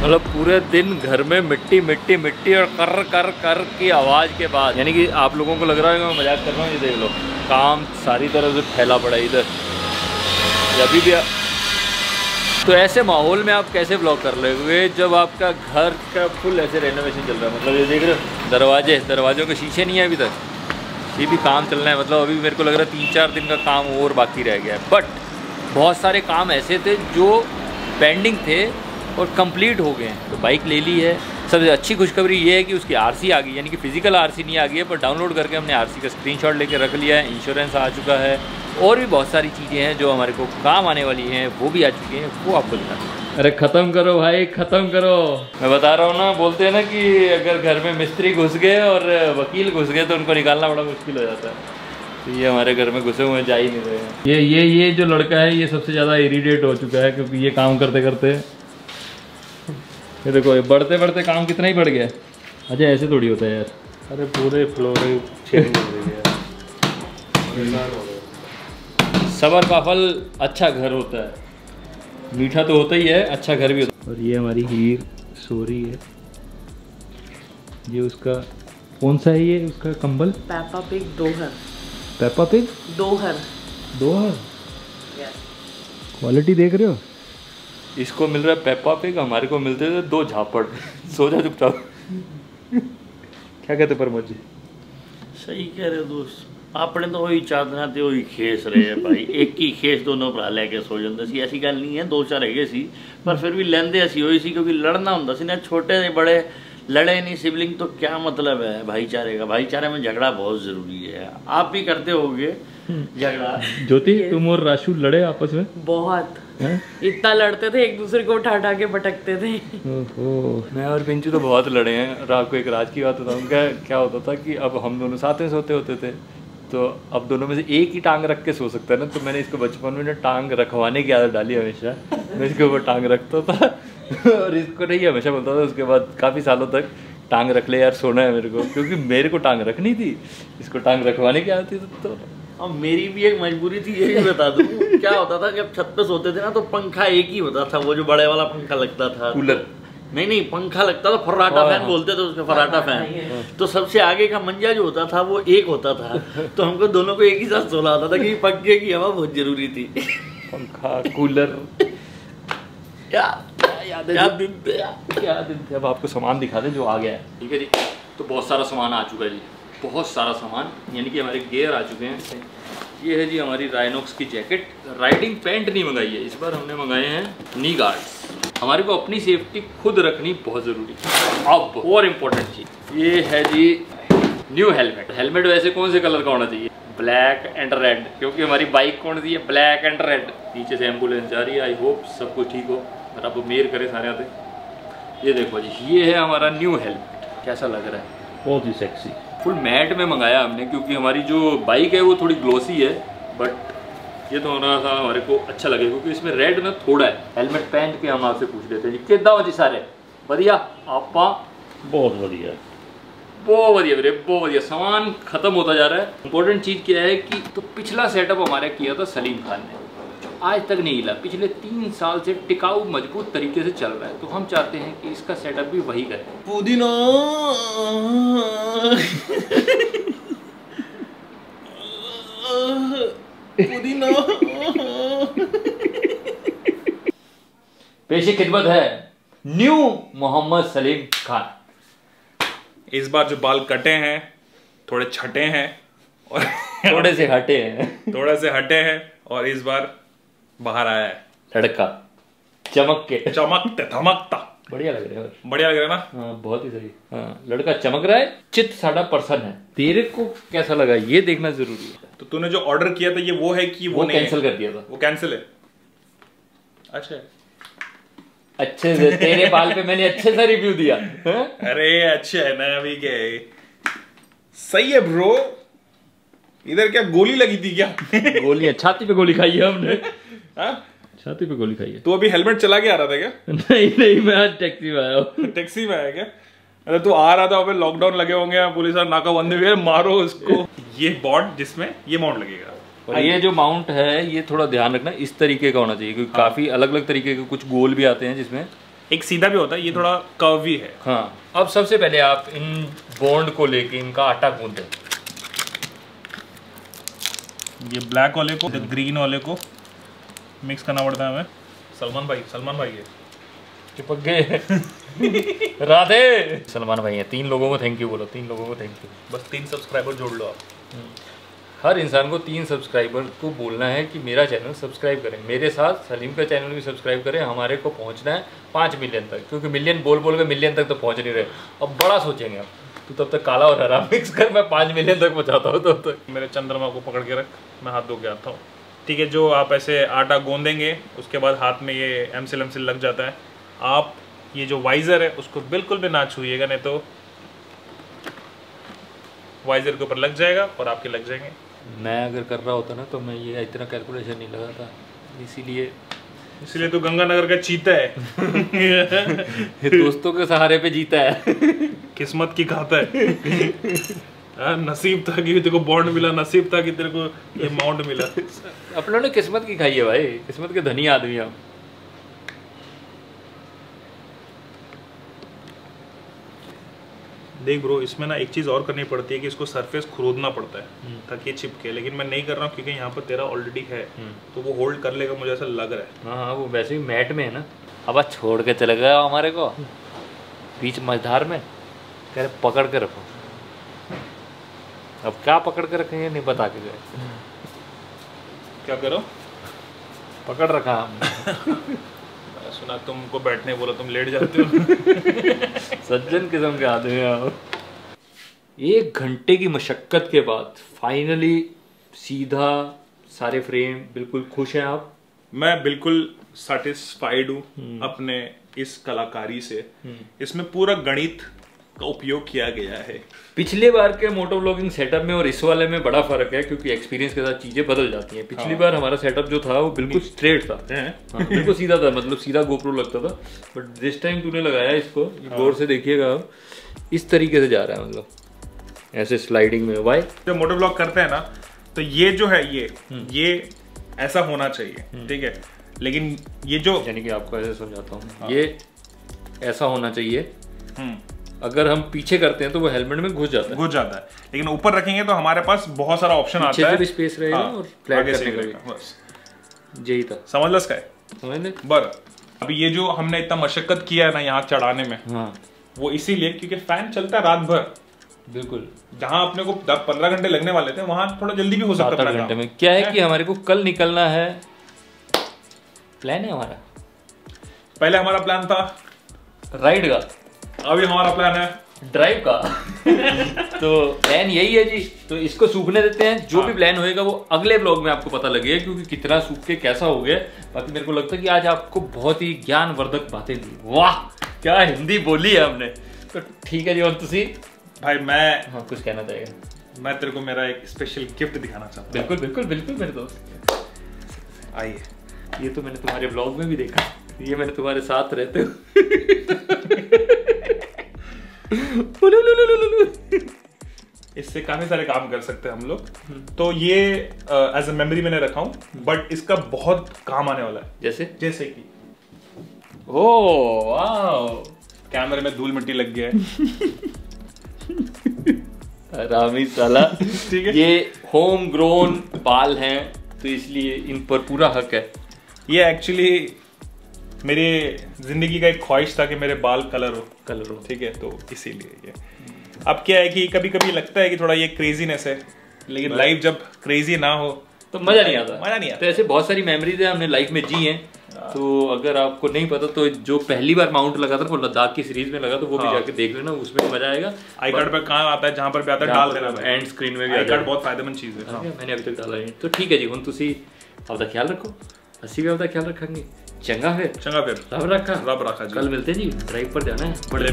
मतलब पूरे दिन घर में मिट्टी मिट्टी मिट्टी और कर कर कर की आवाज़ के बाद, यानी कि आप लोगों को लग रहा है कि मैं मजाक कर रहा हूँ, ये देख लो काम सारी तरह से फैला पड़ा है इधर अभी भी। तो ऐसे माहौल में आप कैसे ब्लॉग कर लोगे जब आपका घर का फुल ऐसे रेनोवेशन चल रहा है। मतलब ये देख रहे हो दरवाज़ों के शीशे नहीं है अभी तक, ये भी काम चल रहा है। मतलब अभी मेरे को लग रहा है 3-4 दिन का काम और बाकी रह गया है। बट बहुत सारे काम ऐसे थे जो पेंडिंग थे और कंप्लीट हो गए हैं। तो बाइक ले ली है। सबसे अच्छी खुशखबरी ये है कि उसकी आरसी आ गई, यानी कि फिजिकल आरसी नहीं आ गई है पर डाउनलोड करके हमने आरसी का स्क्रीनशॉट लेके रख लिया है। इंश्योरेंस आ चुका है और भी बहुत सारी चीज़ें हैं जो हमारे को काम आने वाली हैं, वो भी आ चुकी हैं, वो आपको दिखाते हैं। अरे ख़त्म करो भाई, ख़त्म करो। मैं बता रहा हूँ ना, बोलते हैं ना कि अगर घर में मिस्त्री घुस गए और वकील घुस गए तो उनको निकालना बड़ा मुश्किल हो जाता है। तो ये हमारे घर में घुसे हुए जा ही नहीं रहे हैं। ये जो लड़का है ये सबसे ज़्यादा इरिटेट हो चुका है क्योंकि ये काम करते करते, ये देखो ये बढ़ते बढ़ते काम कितना ही बढ़ गया। अच्छा ऐसे थोड़ी होता है यार। अरे पूरे फ्लोर चेंज हो गई है। सबर का फल अच्छा घर होता है, मीठा तो होता ही है, अच्छा घर भी होता है। और ये हमारी हीर सो रही है। ये उसका कौन सा है, ये उसका कंबल पेप्पा पिग दोहर। पेप्पा पिग दोहर क्वालिटी देख रहे हो। इसको मिल रहा है पेप्पा पिग, हमारे को मिलते थे 2 झापड़। सो जा चुपचाप। क्या कहते प्रमोद जी? सही कह रहे हो दोस्त, आपने तो वही चादना ते वही खेस रहे हैं भाई। एक ही खेस दोनों भरा लेके सो जाते सी। ऐसी गल नहीं है, 2-4 है सी पर फिर भी लेंदे असी होई सी क्योंकि लड़ना होंदा सी ना। छोटे से बड़े लड़े नहीं सिबलिंग तो क्या मतलब है भाईचारे का। भाईचारे में झगड़ा बहुत जरूरी है। आप भी करते होगे झगड़ा। ज्योति तुम और राशु लड़े आपस में? बहुत इतना लड़ते थे, एक दूसरे को उठा उठा के पटकते थे। मैं और पिंचू तो बहुत लड़े हैं। आपको एक राज की बात बताऊँ, क्या होता था कि अब हम दोनों साथ में सोते होते थे तो अब दोनों में से एक ही टांग रख के सो सकता है ना। तो मैंने इसको बचपन में ना टांग रखवाने की आदत डाली हमेशा। मैं इसके ऊपर टांग रखता था और इसको नहीं हमेशा बोलता था। उसके बाद काफ़ी सालों तक टांग रख ले यार, सोना है मेरे को, क्योंकि मेरे को टांग रखनी थी, इसको टांग रखवाने की आदत थी। तो अब मेरी भी एक मजबूरी थी, ये भी बता दूं। क्या होता था जब छत पे सोते थे ना तो पंखा एक ही होता था, वो जो बड़े वाला पंखा लगता था। कूलर नहीं पंखा लगता था, फर्राटा फैन बोलते थे उसके, फर्राटा फैन। तो सबसे आगे का मंजा जो होता था वो एक होता था। तो हमको दोनों को एक ही साथ सोना होता था कि पंखे की हवा बहुत जरूरी थी। पंखा कूलर क्या दिन थे। अब आपको सामान दिखा दें जो आ गया है। ठीक है जी, तो बहुत सारा सामान आ चुका है जी, बहुत सारा सामान, यानी कि हमारे गियर आ चुके हैं। ये है जी हमारी राइनॉक्स की जैकेट। राइडिंग पैंट नहीं मंगाई है इस बार, हमने मंगाए हैं नी गार्ड्स। हमारे को अपनी सेफ्टी खुद रखनी बहुत ज़रूरी है। अब और इम्पोर्टेंट चीज़ ये है जी न्यू हेलमेट। हेलमेट वैसे कौन से कलर का होना चाहिए? ब्लैक एंड रेड, क्योंकि हमारी बाइक कौन सी है? Black and red. नीचे से एम्बुलेंस जा रही है, आई होप सब कुछ ठीक हो और आप मेयर करें सारे आते। ये देखो जी, ये है हमारा न्यू हेलमेट। कैसा लग रहा है? बहुत ही सेक्सी। फुल मैट में मंगाया हमने क्योंकि हमारी जो बाइक है वो थोड़ी ग्लोसी है, बट ये थोड़ा सा हमारे को अच्छा लगे क्योंकि इसमें रेड ना थोड़ा है। हेलमेट पहन के हम आपसे पूछ लेते हैं जी कितना हो जी सारे बढ़िया? आपा बहुत बढ़िया, बहुत बढ़िया वीरे, बहुत बढ़िया। सामान खत्म होता जा रहा है। इंपॉर्टेंट चीज़ क्या है कि तो पिछला सेटअप हमारे किया था सलीम खान ने, आज तक नहीं हिला। पिछले 3 साल से टिकाऊ मजबूत तरीके से चल रहा है, तो हम चाहते हैं कि इसका सेटअप भी वही करें। पुदीना पुदीना। पेशे खिदमत है न्यू मोहम्मद सलीम खान। इस बार जो बाल कटे हैं थोड़े छटे हैं और थोड़े से हटे हैं, थोड़े से हटे हैं और इस बार बाहर आया है लड़का चमक के, चमकते धमकता। बढ़िया लग रहा है, बढ़िया लग रहा है ना? हाँ बहुत ही सही। हाँ लड़का चमक रहा है, चित साड़ा पर्सन है। तेरे को कैसा लगा ये देखना जरूरी है। तो तूने जो ऑर्डर किया था ये वो है कि वो नहीं कैंसिल कर दिया था? वो कैंसिल है। अच्छा अच्छे से तेरे बाल पे मैंने अच्छे से रिव्यू दिया है? अरे अच्छा है ना, अभी क्या है? सही है ब्रो। इधर क्या गोली लगी थी क्या? गोली, छाती पे गोली खाई है हमने। हाँ छाती पे गोली खाई है। तू अभी हेलमेट चला के आ रहा था क्या? नहीं मैं आज टैक्सी में आया हूँ। टैक्सी में आया क्या? अरे तू आ रहा था, वहाँ पे लॉकडाउन लगे होंगे, पुलिस और नाकाबंदी हुई है, मारो इसको। ये बॉन्ड जिसमें ये माउंट लगेगा। और ये जो माउंट है ये थोड़ा ध्यान रखना, इस तरीके का होना चाहिए क्योंकि काफी अलग अलग तरीके के कुछ गोल भी आते हैं जिसमें एक सीधा भी होता है, ये थोड़ा कर्वी है। हाँ, अब सबसे पहले आप इन बॉन्ड को लेके इनका आटा गूंदें। ये ब्लैक वाले को ग्रीन वाले को मिक्स करना पड़ता है हमें। सलमान भाई है, चिपक गए। राधे। सलमान भाई हैं। 3 लोगों को थैंक यू बोलो, 3 लोगों को थैंक यू। बस 3 सब्सक्राइबर जोड़ लो आप। हर इंसान को 3 सब्सक्राइबर को बोलना है कि मेरा चैनल सब्सक्राइब करें, मेरे साथ सलीम का चैनल भी सब्सक्राइब करें। हमारे को पहुंचना है 5 मिलियन तक, क्योंकि मिलियन बोल बोल के मिलियन तक तो पहुंच नहीं रहे। अब बड़ा सोचेंगे आप, तू तब तक काला और हरा मिक्स कर, मैं 5 मिलियन तक पहुँचाता हूँ तब तक। मेरे चंद्रमा को पकड़ के रख, मैं हाथ धो के आता हूँ। ठीक है, जो आप ऐसे आटा गूंदेंगे उसके बाद हाथ में ये एमसिल लग जाता है। आप ये जो वाइज़र है उसको बिल्कुल भी ना छूइएगा, नहीं तो वाइज़र के ऊपर लग जाएगा और आपके लग जाएंगे। मैं अगर कर रहा होता ना तो मैं ये इतना कैलकुलेशन नहीं लगाता, इसीलिए तो गंगानगर का चीता है। दोस्तों के सहारे पे जीता है। किस्मत की खाता है। नसीब था कि तेरे को बॉन्ड मिला, नसीब था कि तेरे को ये माउंट मिला। अपनों ने किस्मत की खाई है भाई, किस्मत के धनी आदमी हम। देख ब्रो, इसमें ना एक चीज़ और करनी पड़ती है कि इसको सरफेस खुरोदना पड़ता है ताकि ये चिपके, लेकिन मैं नहीं कर रहा हूँ क्योंकि यहाँ पर तेरा ऑलरेडी है, तो वो होल्ड कर लेगा, मुझे ऐसा लग रहा है। हाँ, वो वैसे भी मैट में है ना। अब आज छोड़ के चले गए हमारे को बीच मझधार में, कह रहे पकड़ के रखो। अब क्या पकड़ के रखेंगे नहीं बता के गए। क्या करो? पकड़ रखा हमने। सुना तुमको बैठने बोला, तुम लेट जाते हो। सज्जन किस्म के आदमी हैं आप। 1 घंटे की मशक्कत के बाद फाइनली सीधा सारे फ्रेम, बिल्कुल खुश हैं आप? मैं बिल्कुल सेटिस्फाइड हूँ अपने इस कलाकारी से। इसमें पूरा गणित का उपयोग किया गया है। पिछले बार के मोटो व्लॉगिंग सेटअप में और इस वाले में बड़ा फर्क है, क्योंकि एक्सपीरियंस के साथ चीजें बदल जाती हैं। पिछली बार हमारा सेटअप जो था वो बिल्कुल स्ट्रेट था, हाँ, बिल्कुल सीधा था, मतलब सीधा गोप्रो लगता था। बट दिस टाइम तूने लगाया इसको, गौर से देखिएगा आप, इस तरीके से जा रहा है, मतलब ऐसे स्लाइडिंग में। वाई जब मोटो व्लॉग करते हैं ना, तो ये जो है ये ऐसा होना चाहिए, ठीक है। लेकिन ये जो, यानी कि आपको ऐसे समझाता हूँ, ये ऐसा होना चाहिए। अगर हम पीछे करते हैं तो वो हेलमेट में घुस जाता है, लेकिन ऊपर रखेंगे तो हमारे पास बहुत सारा ऑप्शन आता है। पीछे से भी स्पेस रहेगा और फ्लैट करने का भी। बस यही था, समझ लस का है, समझ ले। बर अभी ये जो हमने इतना मशक्कत किया है ना यहाँ चढ़ाने में, हाँ, वो इसीलिए क्योंकि फैन चलता है रात भर। बिल्कुल, जहाँ अपने को 15 घंटे लगने वाले थे वहां थोड़ा जल्दी भी हो सकता है। 7-8 घंटे में क्या है कि हमारे को कल निकलना है, प्लान है हमारा। पहले हमारा प्लान था राइड का, अभी हमारा प्लान है ड्राइव का। तो प्लान यही है जी। तो इसको सूखने देते हैं, जो भी प्लान होएगा वो अगले ब्लॉग में आपको पता लगेगा, क्योंकि कितना सूख के कैसा हो गया। बाकी मेरे को लगता है कि आज आपको बहुत ही ज्ञानवर्धक बातें दी। वाह, क्या हिंदी बोली है हमने। तो ठीक है जी, और तुसी भाई मैं हाँ कुछ कहना चाहेगा? मैं तेरे को मेरा एक स्पेशल गिफ्ट दिखाना चाहता हूँ। बिल्कुल बिल्कुल बिल्कुल मेरे दोस्त, आइए। ये तो मैंने तुम्हारे ब्लॉग में भी देखा, ये मैंने तुम्हारे साथ रहते हुए। इससे काफी सारे काम कर सकते हैं हम लोग। तो ये एज अ मेमोरी मैंने रखा हूँ, बट इसका बहुत काम आने वाला है। जैसे कि ओह वाह, कैमरे में धूल मिट्टी लग गया है। रामी साला। ठीक है, ये होम ग्रोन बाल हैं, तो इसलिए इन पर पूरा हक है। ये एक्चुअली मेरी जिंदगी का एक ख्वाहिश था कि मेरे बाल कलर हो। ठीक है, तो इसीलिए ये। अब क्या है कि कभी कभी लगता है कि थोड़ा ये क्रेजीनेस है, लेकिन लाइफ जब क्रेजी ना हो तो मजा नहीं आता। तो ऐसे बहुत सारी मेमोरीज है हमने लाइफ में जी हैं। तो अगर आपको नहीं पता तो जो पहली बार माउंट लगा था वो लद्दाख की सीरीज में लगा, तो वो भी जाके देख लेना, उसमें मजा आएगा। आई कार्ड पे कहाँ आता है, जहाँ पर भी आता है डाल देना, एंड स्क्रीन में भी। आई कार्ड बहुत फायदेमंद चीज है। मैंने अभी तक डाला नहीं। तो ठीक है जी, हम तुसी आपका ख्याल रखो, अस्सी भी आपका ख्याल रखेंगे। चंगा फिर रब रखा जी। कल मिलते हैं जी, ड्राइव पर जाना है। बड़े